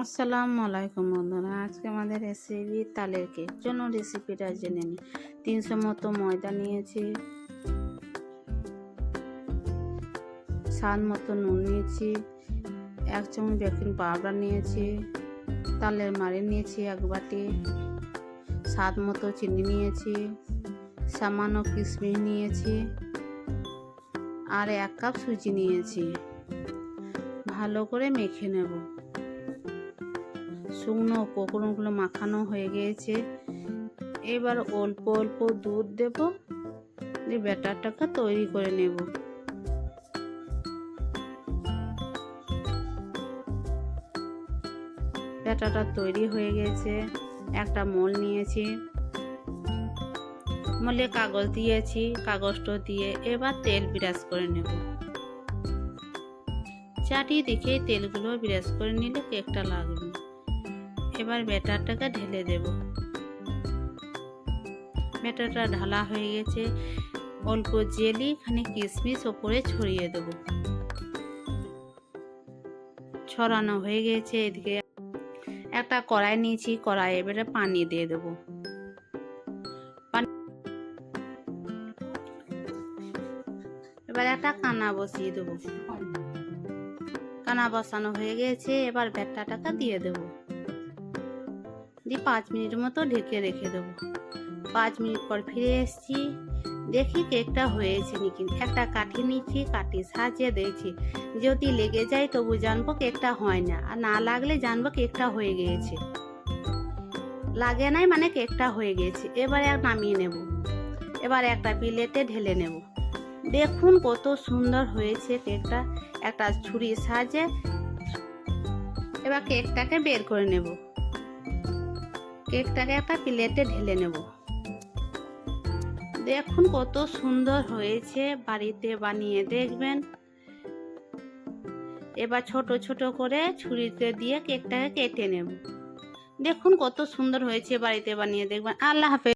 আসসালামু আলাইকুম বন্ধুরা, আজকে আমাদের রেসিপি তালের কেক। জন্য রেসিপিটা জেনে নিই। 300 মতো ময়দা নিয়েছি, স্বাদ মতো নুন নিয়েছি, 1 চামচ বেকিং পাউডার নিয়েছি, তালের মাড়ি নিয়েছি 1 বাটি, স্বাদ মতো চিনি নিয়েছি, সামান্য কিশমিশ নিয়েছি আর 1 কাপ সুজি নিয়েছি। ভালো করে মেখে নেব। শুকনো উপকরণগুলো মাখানো হয়ে গিয়েছে। এবার অল্প অল্প দুধ দেব, দিয়ে ব্যাটারটাকে তৈরি করে নেব। ব্যাটারটা তৈরি হয়ে গেছে। একটা মোল নিয়েছি, মোলে কাগজ দিয়েছি, কাগজটা দিয়ে এবার তেল ব্রাশ করে নেব। চাটি দেখে তেলগুলো ব্রাশ করে নিলে কেকটা লাগবে। এবার ব্যাটারটাকে ঢেলে দেব। ব্যাটারটা ঢালা হয়ে গেছে। অল্প জেলি খানিক কিশমিশ ওপরে ছড়িয়ে দেব। ছড়ানো হয়ে গেছে। এদিকে একটা কড়াই নিয়েছি, কড়াই এবারে পানি দিয়ে দেব। এবার একটা কানা বসিয়ে দেব। কানা বসানো হয়ে গেছে। এবার ব্যাটারটাকে দিয়ে দেব, দিয়ে 5 মিনিট মতো ঢেকে রেখে দেবো। 5 মিনিট পর ফিরে এসেছি। দেখি কেকটা হয়েছে নাকি। একটা কাঠি নিচ্ছি, কাঠি সাজিয়ে দিয়েছি। যদি লেগে যায় তবু জানবো কেকটা হয় না, আর না লাগলে জানবো কেকটা হয়ে গিয়েছে। লাগে নাই মানে কেকটা হয়ে গেছে। এবারে নামিয়ে নেব। এবার একটা প্লেটে ঢেলে নেব। দেখুন কত সুন্দর হয়েছে কেকটা। একটা ছুরির সাহায্যে এবার কেকটাকে বের করে নেব। কেকটাকে একটা প্লেটে ঢেলে নেব। দেখুন কত সুন্দর হয়েছে। বাড়িতে বানিয়ে দেখবেন। এবার ছোট ছোট করে ছুরিতে দিয়ে কেকটাকে কেটে নেব। দেখুন কত সুন্দর হয়েছে। বাড়িতে বানিয়ে দেখবেন। আল্লাহ হাফেজ।